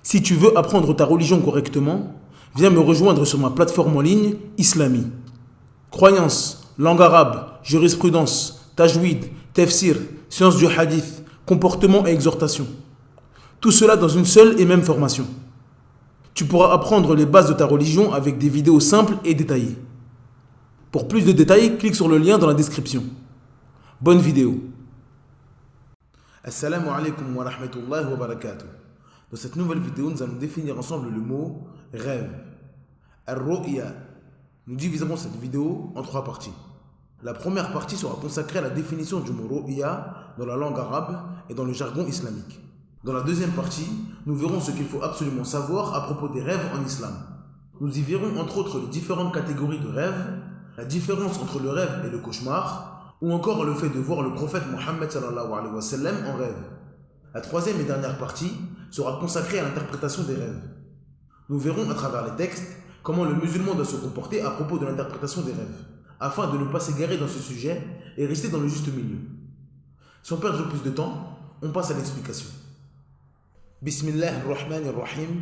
Si tu veux apprendre ta religion correctement, viens me rejoindre sur ma plateforme en ligne Islami. Croyances, langue arabe, jurisprudence, tajwid, tafsir, sciences du hadith, comportement et exhortation. Tout cela dans une seule et même formation. Tu pourras apprendre les bases de ta religion avec des vidéos simples et détaillées. Pour plus de détails, clique sur le lien dans la description. Bonne vidéo. Assalamu alaikum wa rahmatullahi wa barakatuh. Dans cette nouvelle vidéo, nous allons définir ensemble le mot rêve. Ar-ru'ya. Nous diviserons cette vidéo en 3 parties. La première partie sera consacrée à la définition du mot ru'ya dans la langue arabe et dans le jargon islamique. Dans la deuxième partie, nous verrons ce qu'il faut absolument savoir à propos des rêves en islam. Nous y verrons entre autres les différentes catégories de rêves, la différence entre le rêve et le cauchemar, ou encore le fait de voir le prophète Mohammed sallallahu alayhi wa sallam en rêve. La troisième et dernière partie sera consacrée à l'interprétation des rêves. Nous verrons à travers les textes comment le musulman doit se comporter à propos de l'interprétation des rêves, afin de ne pas s'égarer dans ce sujet et rester dans le juste milieu. Sans perdre plus de temps, on passe à l'explication. Bismillahirrahmanirrahim.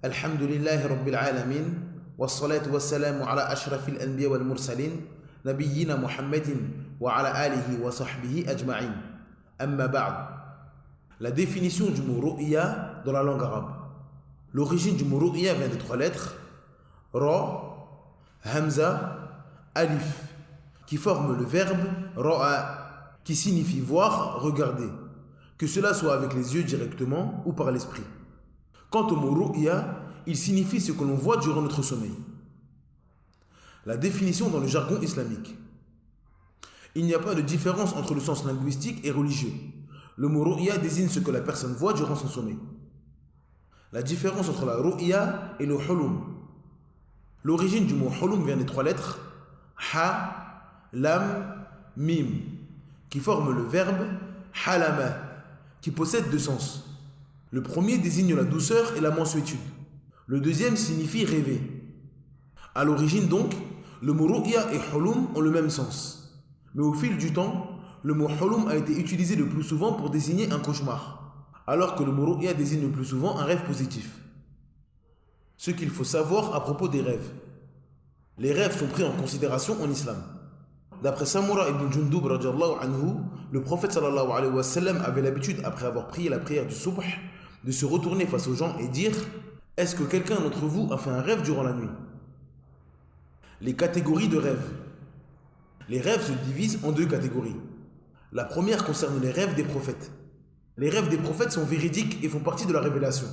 Alhamdulillahi rabbil alamin. Wassalatu wassalamu ala ashrafil anbiya wal mursalin. Nabiyyina Muhammadin wa ala alihi wa sahbihi ajma'in. Amma ba'd. La définition du mot ru'ya dans la langue arabe. L'origine du mot ru'ya vient des 3 lettres Ra, Hamza, Alif, qui forment le verbe ra'a, qui signifie voir, regarder, que cela soit avec les yeux directement ou par l'esprit. Quant au mot ru'ya, il signifie ce que l'on voit durant notre sommeil. La définition dans le jargon islamique. Il n'y a pas de différence entre le sens linguistique et religieux. Le mot ru'ya désigne ce que la personne voit durant son sommeil. La différence entre la ru'ya et le hulum. L'origine du mot hulum vient des 3 lettres ha, lam, mim, qui forment le verbe halama, qui possède 2 sens. Le premier désigne la douceur et la mansuétude. Le deuxième signifie rêver. À l'origine donc, le mot ru'ya et hulum ont le même sens. Mais au fil du temps, le mot hulum a été utilisé le plus souvent pour désigner un cauchemar, alors que le mot ru'ya désigne le plus souvent un rêve positif. Ce qu'il faut savoir à propos des rêves. Les rêves sont pris en considération en islam. D'après Samura ibn Jundub radiyallahu anhu, le prophète sallallahu alayhi wa sallam avait l'habitude, après avoir prié la prière du subh, de se retourner face aux gens et dire « Est-ce que quelqu'un d'entre vous a fait un rêve durant la nuit ?» Les catégories de rêves. Les rêves se divisent en 2 catégories. La première concerne les rêves des prophètes. Les rêves des prophètes sont véridiques et font partie de la révélation.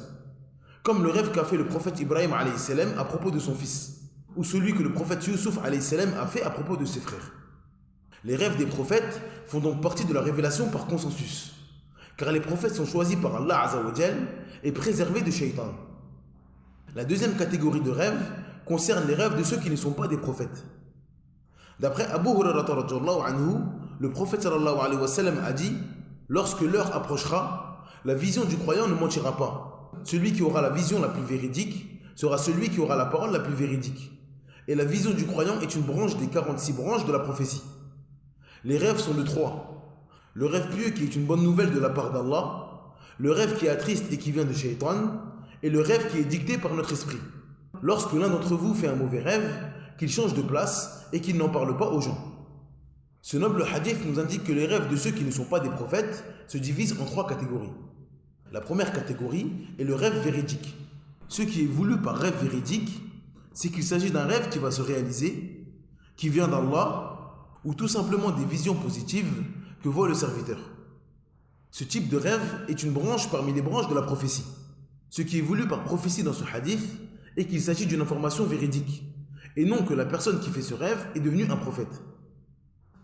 Comme le rêve qu'a fait le prophète Ibrahim alayhi salam à propos de son fils, ou celui que le prophète Yusuf alayhi salam a fait à propos de ses frères. Les rêves des prophètes font donc partie de la révélation par consensus, car les prophètes sont choisis par Allah Azza wa Jal et préservés de shaitan. La deuxième catégorie de rêves concerne les rêves de ceux qui ne sont pas des prophètes. D'après Abu Hurairah radhiyallahu anhu, le prophète sallallahu alayhi wa sallam a dit « Lorsque l'heure approchera, la vision du croyant ne mentira pas. Celui qui aura la vision la plus véridique sera celui qui aura la parole la plus véridique. Et la vision du croyant est une branche des 46 branches de la prophétie. Les rêves sont de 3. Le rêve pieux qui est une bonne nouvelle de la part d'Allah, le rêve qui est triste et qui vient de Shaitan, et le rêve qui est dicté par notre esprit. Lorsque l'un d'entre vous fait un mauvais rêve, qu'il change de place et qu'il n'en parle pas aux gens. Ce noble hadith nous indique que les rêves de ceux qui ne sont pas des prophètes se divisent en 3 catégories. La première catégorie est le rêve véridique. Ce qui est voulu par rêve véridique, c'est qu'il s'agit d'un rêve qui va se réaliser, qui vient d'Allah, ou tout simplement des visions positives que voit le serviteur. Ce type de rêve est une branche parmi les branches de la prophétie. Ce qui est voulu par prophétie dans ce hadith est qu'il s'agit d'une information véridique, et non que la personne qui fait ce rêve est devenue un prophète.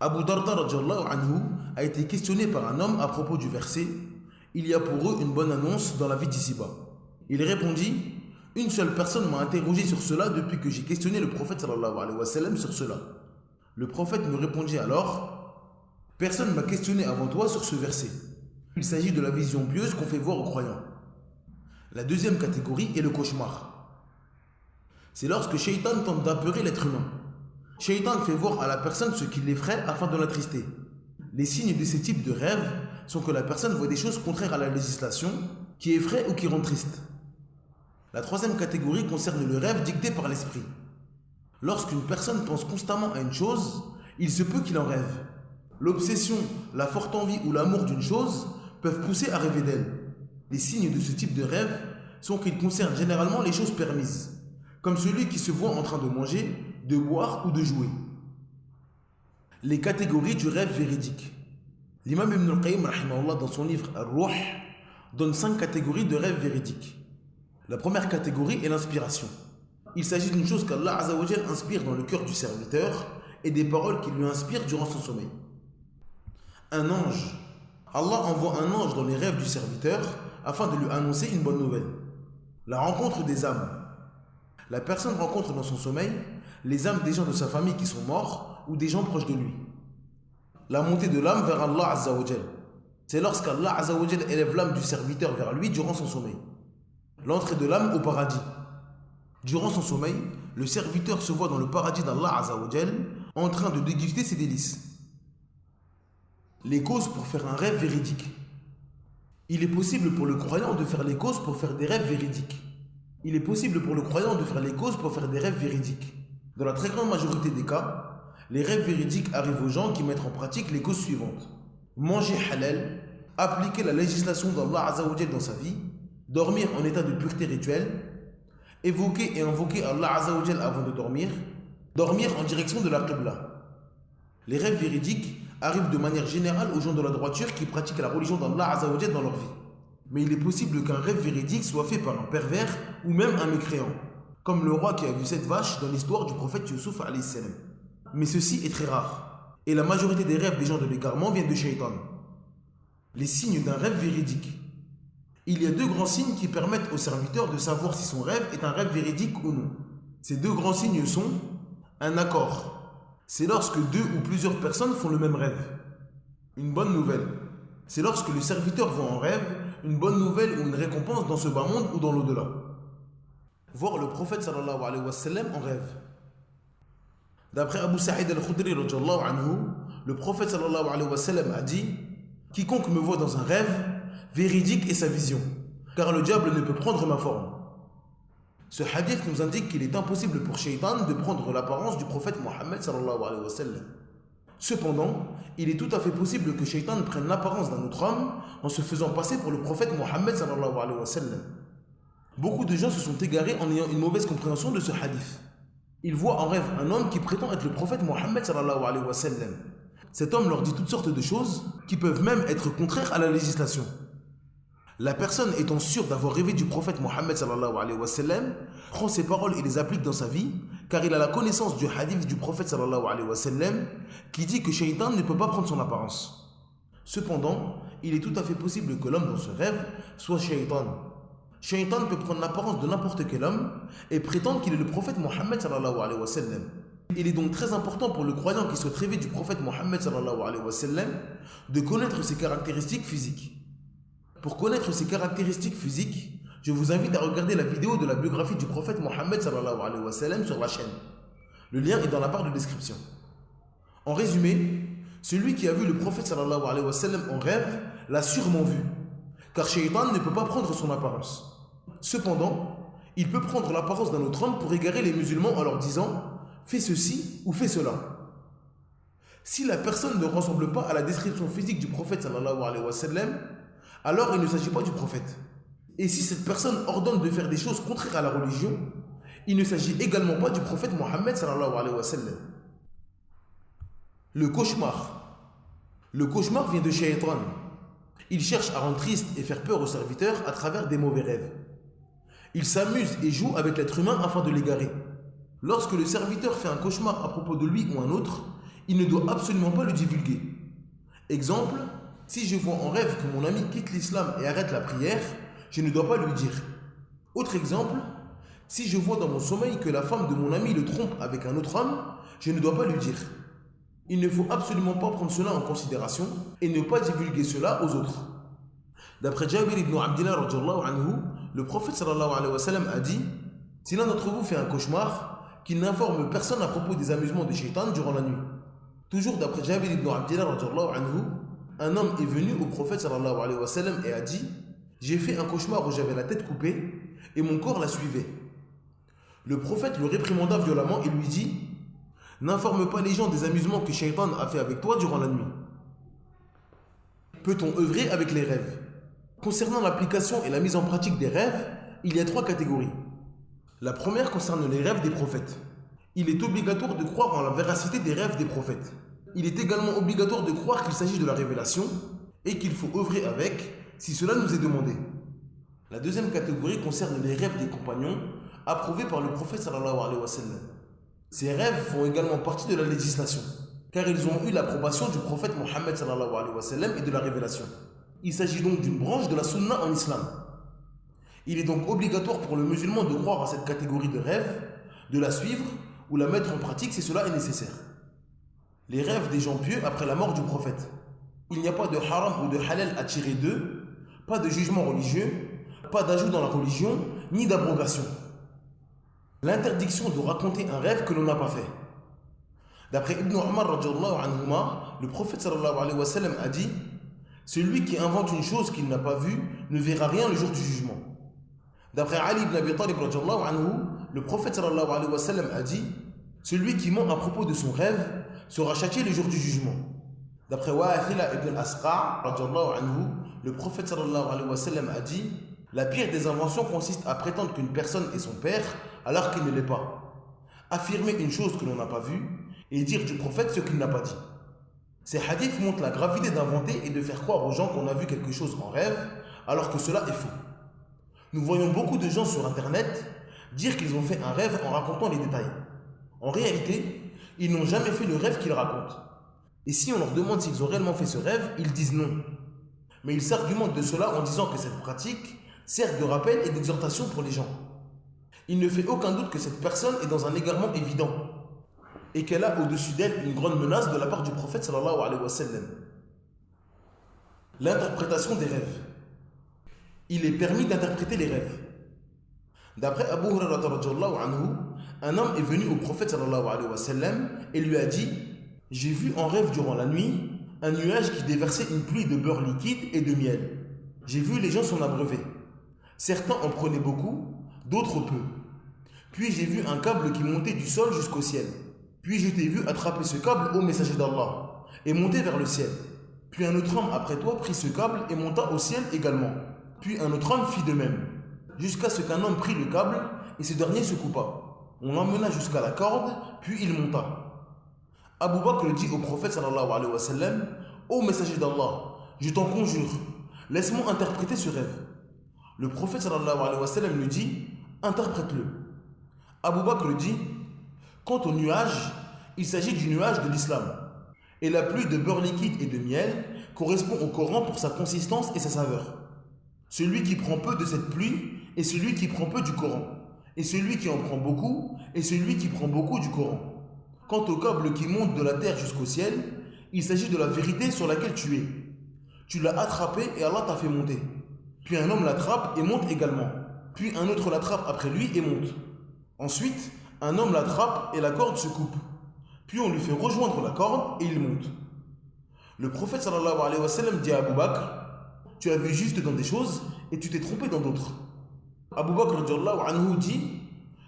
Abu Darda radhiyallahu anhu a été questionné par un homme à propos du verset « Il y a pour eux une bonne annonce dans la vie d'ici-bas ». Il répondit « Une seule personne m'a interrogé sur cela depuis que j'ai questionné le prophète sallallahu alayhi wa sallam sur cela. » Le prophète me répondit alors « Personne m'a questionné avant toi sur ce verset. Il s'agit de la vision pieuse qu'on fait voir aux croyants. » La deuxième catégorie est le cauchemar. C'est lorsque Shaitan tente d'apeurer l'être humain. Shaitan fait voir à la personne ce qui l'effraie afin de l'attrister. Les signes de ces types de rêves sont que la personne voit des choses contraires à la législation, qui effraient ou qui rendent triste. La troisième catégorie concerne le rêve dicté par l'esprit. Lorsqu'une personne pense constamment à une chose, il se peut qu'il en rêve. L'obsession, la forte envie ou l'amour d'une chose peuvent pousser à rêver d'elle. Les signes de ce type de rêve sont qu'ils concernent généralement les choses permises, comme celui qui se voit en train de manger, de boire ou de jouer. Les catégories du rêve véridique. L'imam Ibn al-Qayyim, dans son livre Ar-Ruh, donne 5 catégories de rêves véridiques. La première catégorie est l'inspiration. Il s'agit d'une chose qu'Allah Azza wa Jal inspire dans le cœur du serviteur et des paroles qu'il lui inspire durant son sommeil. Un ange. Allah envoie un ange dans les rêves du serviteur afin de lui annoncer une bonne nouvelle. La rencontre des âmes. La personne rencontre dans son sommeil les âmes des gens de sa famille qui sont morts ou des gens proches de lui. La montée de l'âme vers Allah Azza wa Jal. C'est lorsqu'Allah Azza wa Jal élève l'âme du serviteur vers lui durant son sommeil. L'entrée de l'âme au paradis. Durant son sommeil, le serviteur se voit dans le paradis d'Allah Azza wa Jal en train de déguster ses délices. Les causes pour faire un rêve véridique. Il est possible pour le croyant de faire les causes pour faire des rêves véridiques. Il est possible pour le croyant de faire les causes pour faire des rêves véridiques. Dans la très grande majorité des cas, les rêves véridiques arrivent aux gens qui mettent en pratique les causes suivantes. Manger halal, appliquer la législation d'Allah Azza wa Jal dans sa vie, dormir en état de pureté rituelle, évoquer et invoquer Allah Azza wa Jal avant de dormir, dormir en direction de la Qibla. Les rêves véridiques arrivent de manière générale aux gens de la droiture qui pratiquent la religion d'Allah Azza wa Jal dans leur vie. Mais il est possible qu'un rêve véridique soit fait par un pervers ou même un mécréant, comme le roi qui a vu cette vache dans l'histoire du prophète Yusuf alayhi salam. Mais ceci est très rare, et la majorité des rêves des gens de l'égarement viennent de Shaitan. Les signes d'un rêve véridique. Il y a 2 grands signes qui permettent au serviteur de savoir si son rêve est un rêve véridique ou non. Ces 2 grands signes sont un accord. C'est lorsque 2 ou plusieurs personnes font le même rêve. Une bonne nouvelle. C'est lorsque le serviteur voit en rêve une bonne nouvelle ou une récompense dans ce bas monde ou dans l'au-delà. Voir le prophète sallallahu alayhi wa sallam en rêve. D'après Abu Sa'id al-Khudri radiyallahu anhu, le prophète sallallahu alayhi wa sallam a dit « Quiconque me voit dans un rêve, véridique est sa vision, car le diable ne peut prendre ma forme. » Ce hadith nous indique qu'il est impossible pour Shaitan de prendre l'apparence du prophète Mohammed sallallahu alayhi wa sallam. Cependant, il est tout à fait possible que Shaitan prenne l'apparence d'un autre homme en se faisant passer pour le prophète Mohammed sallallahu alayhi wa sallam. Beaucoup de gens se sont égarés en ayant une mauvaise compréhension de ce hadith. Ils voient en rêve un homme qui prétend être le prophète Mohammed sallallahu alayhi wa sallam. Cet homme leur dit toutes sortes de choses qui peuvent même être contraires à la législation. La personne étant sûre d'avoir rêvé du prophète Mohammed sallallahu alayhi wa sallam prend ses paroles et les applique dans sa vie car il a la connaissance du hadith du prophète sallallahu alayhi wa sallam qui dit que Shaitan ne peut pas prendre son apparence. Cependant, il est tout à fait possible que l'homme dans ce rêve soit Shaitan. Shaitan peut prendre l'apparence de n'importe quel homme et prétendre qu'il est le prophète Mohammed sallallahu alayhi wa sallam. Il est donc très important pour le croyant qui souhaite rêver du prophète Mohammed sallallahu alayhi wa sallam de connaître ses caractéristiques physiques. Pour connaître ses caractéristiques physiques, je vous invite à regarder la vidéo de la biographie du prophète Mohammed sallallahu alayhi wa sallam sur la chaîne. Le lien est dans la barre de description. En résumé, celui qui a vu le prophète sallallahu alayhi wa sallam en rêve l'a sûrement vu, car Shaitan ne peut pas prendre son apparence. Cependant, il peut prendre l'apparence d'un autre homme pour égarer les musulmans en leur disant « fais ceci ou fais cela ». Si la personne ne ressemble pas à la description physique du prophète sallallahu alayhi wa sallam, alors il ne s'agit pas du prophète. Et si cette personne ordonne de faire des choses contraires à la religion, il ne s'agit également pas du prophète Mohammed sallallahu alayhi wa sallam. Le cauchemar. Le cauchemar vient de Shaitan. Il cherche à rendre triste et faire peur aux serviteurs à travers des mauvais rêves. Il s'amuse et joue avec l'être humain afin de l'égarer. Lorsque le serviteur fait un cauchemar à propos de lui ou un autre, il ne doit absolument pas le divulguer. Exemple, si je vois en rêve que mon ami quitte l'islam et arrête la prière, je ne dois pas lui dire. Autre exemple, si je vois dans mon sommeil que la femme de mon ami le trompe avec un autre homme, je ne dois pas lui dire. Il ne faut absolument pas prendre cela en considération et ne pas divulguer cela aux autres. D'après Jabir ibn Abdillah radiyallahu anhu, le prophète sallallahu alayhi wa sallam a dit « Si l'un d'entre vous fait un cauchemar, qu'il n'informe personne à propos des amusements de Shaitan durant la nuit. » Toujours d'après Jabir ibn Abdillah radiyallahu anhu, un homme est venu au prophète sallallahu alayhi wa sallam et a dit « J'ai fait un cauchemar où j'avais la tête coupée et mon corps la suivait. Le prophète le réprimanda violemment et lui dit: n'informe pas les gens des amusements que Shaitan a fait avec toi durant la nuit. Peut-on œuvrer avec les rêves? Concernant l'application et la mise en pratique des rêves, il y a 3 catégories. La première concerne les rêves des prophètes. Il est obligatoire de croire en la véracité des rêves des prophètes. Il est également obligatoire de croire qu'il s'agit de la révélation et qu'il faut œuvrer avec si cela nous est demandé. La deuxième catégorie concerne les rêves des compagnons approuvés par le prophète sallallahu alayhi wa sallam. Ces rêves font également partie de la législation, car ils ont eu l'approbation du prophète Mohammed sallallahu alayhi wa sallam et de la révélation. Il s'agit donc d'une branche de la sunna en islam. Il est donc obligatoire pour le musulman de croire à cette catégorie de rêves, de la suivre ou la mettre en pratique si cela est nécessaire. Les rêves des gens pieux après la mort du prophète. Il n'y a pas de haram ou de halal à tirer d'eux, pas de jugement religieux, pas d'ajout dans la religion, ni d'abrogation. L'interdiction de raconter un rêve que l'on n'a pas fait. D'après Ibn Umar radhiyallahu anhuma, le prophète sallallahu alayhi wa sallam a dit: celui qui invente une chose qu'il n'a pas vue ne verra rien le jour du jugement. D'après Ali ibn Abi Talib radhiyallahu anhu, le prophète sallallahu alayhi wa sallam a dit: celui qui ment à propos de son rêve sera châtié le jour du jugement. D'après Wa'athila ibn al-Asqa radhiyallahu anhu, le prophète sallallahu alayhi wa sallam a dit: la pire des inventions consiste à prétendre qu'une personne est son père alors qu'il ne l'est pas. Affirmer une chose que l'on n'a pas vue et dire du prophète ce qu'il n'a pas dit. Ces hadiths montrent la gravité d'inventer et de faire croire aux gens qu'on a vu quelque chose en rêve alors que cela est faux. Nous voyons beaucoup de gens sur internet dire qu'ils ont fait un rêve en racontant les détails. En réalité, ils n'ont jamais fait le rêve qu'ils racontent. Et si on leur demande s'ils ont réellement fait ce rêve, ils disent non. Mais ils s'argumentent de cela en disant que cette pratique sert de rappel et d'exhortation pour les gens. Il ne fait aucun doute que cette personne est dans un égarement évident et qu'elle a au-dessus d'elle une grande menace de la part du prophète sallallahu alayhi wa sallam. L'interprétation des rêves. Il est permis d'interpréter les rêves. D'après Abu Hurairah radhiyallahu anhu, un homme est venu au prophète sallallahu alayhi wa sallam et lui a dit: j'ai vu en rêve durant la nuit un nuage qui déversait une pluie de beurre liquide et de miel. J'ai vu les gens s'en abreuver. Certains en prenaient beaucoup, d'autres peu. Puis j'ai vu un câble qui montait du sol jusqu'au ciel. Puis je t'ai vu attraper ce câble, ô messager d'Allah, et monter vers le ciel. Puis un autre homme après toi prit ce câble et monta au ciel également. Puis un autre homme fit de même, jusqu'à ce qu'un homme prit le câble et ce dernier se coupa. On l'emmena jusqu'à la corde, puis il monta. Abu Bakr dit au prophète sallallahu alayhi wa sallam: ô messager d'Allah, je t'en conjure, laisse-moi interpréter ce rêve. Le prophète sallallahu alayhi wa sallam lui dit: interprète-le. Abu Bakr dit: quant au nuage, il s'agit du nuage de l'islam. Et la pluie de beurre liquide et de miel correspond au Coran pour sa consistance et sa saveur. Celui qui prend peu de cette pluie est celui qui prend peu du Coran. Et celui qui en prend beaucoup est celui qui prend beaucoup du Coran. Quant au câble qui monte de la terre jusqu'au ciel, il s'agit de la vérité sur laquelle tu es. Tu l'as attrapé et Allah t'a fait monter. Puis un homme l'attrape et monte également. Puis un autre l'attrape après lui et monte. Ensuite, un homme l'attrape et la corde se coupe. Puis on lui fait rejoindre la corde et il monte. Le prophète sallallahu alayhi wa sallam dit à Abu Bakr: tu as vu juste dans des choses et tu t'es trompé dans d'autres. Abu Bakr radhiyallahu anhu dit: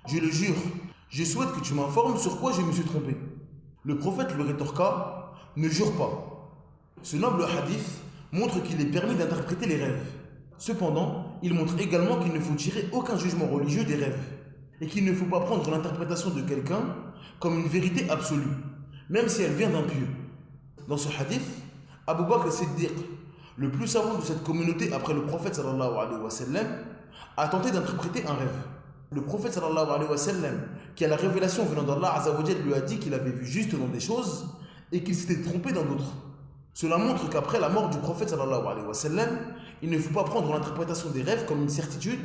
je le jure, je souhaite que tu m'informes sur quoi je me suis trompé. Le prophète lui rétorqua: ne jure pas. Ce noble hadith montre qu'il est permis d'interpréter les rêves. Cependant, il montre également qu'il ne faut tirer aucun jugement religieux des rêves et qu'il ne faut pas prendre l'interprétation de quelqu'un comme une vérité absolue, même si elle vient d'un pieux. Dans ce hadith, Abu Bakr Siddiq, le plus savant de cette communauté après le prophète sallallahu alayhi wa sallam, a tenté d'interpréter un rêve. Le prophète sallallahu alayhi wa sallam, qui a la révélation venant d'Allah azza wa jalla, lui a dit qu'il avait vu juste dans des choses et qu'il s'était trompé dans d'autres. Cela montre qu'après la mort du prophète sallallahu alayhi wa sallam, il ne faut pas prendre l'interprétation des rêves comme une certitude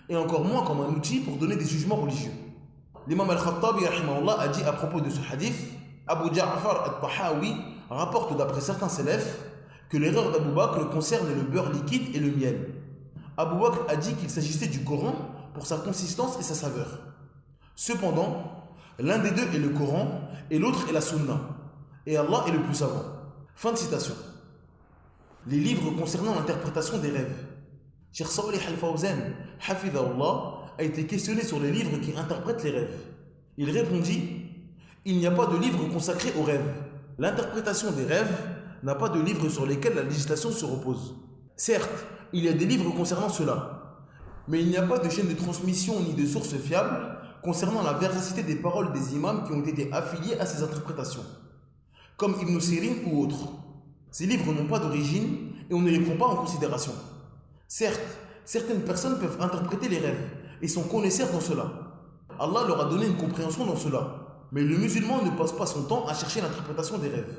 et encore moins comme un outil pour donner des jugements religieux. L'imam al-Khattabi rahimahullah a dit à propos de ce hadith: Abu Ja'far al-Tahawi rapporte d'après certains salafs que l'erreur d'Abu Bakr concerne le beurre liquide et le miel. Abu Bakr a dit qu'il s'agissait du Coran pour sa consistance et sa saveur. Cependant, l'un des deux est le Coran et l'autre est la Sunna. Et Allah est le plus savant. Fin de citation. Les livres concernant l'interprétation des rêves. Cheikh Salih Al-Fawzan, Hafidahullah, a été questionné sur les livres qui interprètent les rêves. Il répondit: il n'y a pas de livre consacré aux rêves. L'interprétation des rêves n'a pas de livre sur lesquels la législation se repose. Certes, il y a des livres concernant cela, mais il n'y a pas de chaîne de transmission ni de source fiable concernant la véracité des paroles des imams qui ont été affiliés à ces interprétations, comme Ibn Sirin ou autres. Ces livres n'ont pas d'origine et on ne les prend pas en considération. Certes, certaines personnes peuvent interpréter les rêves et sont connaisseurs dans cela. Allah leur a donné une compréhension dans cela, mais le musulman ne passe pas son temps à chercher l'interprétation des rêves.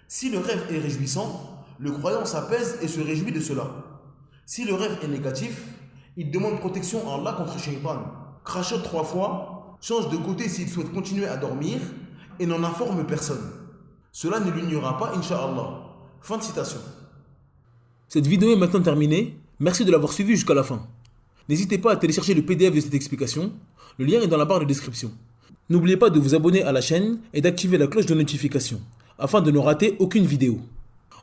Si le rêve est réjouissant, le croyant s'apaise et se réjouit de cela. Si le rêve est négatif, il demande protection à Allah contre Shaitan, crachote 3 fois, change de côté s'il souhaite continuer à dormir et n'en informe personne. Cela ne l'ignorera pas, Inch'Allah. Fin de citation. Cette vidéo est maintenant terminée. Merci de l'avoir suivie jusqu'à la fin. N'hésitez pas à télécharger le PDF de cette explication. Le lien est dans la barre de description. N'oubliez pas de vous abonner à la chaîne et d'activer la cloche de notification afin de ne rater aucune vidéo.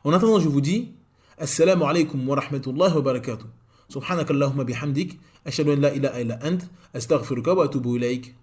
En attendant, je vous dis Assalamu alaikum wa rahmatullahi wa barakatuh. Subhanakallahumma bihamdik. Ashhadu an la ilaha illa ant. Astaghfiruka wa atubu ilayk.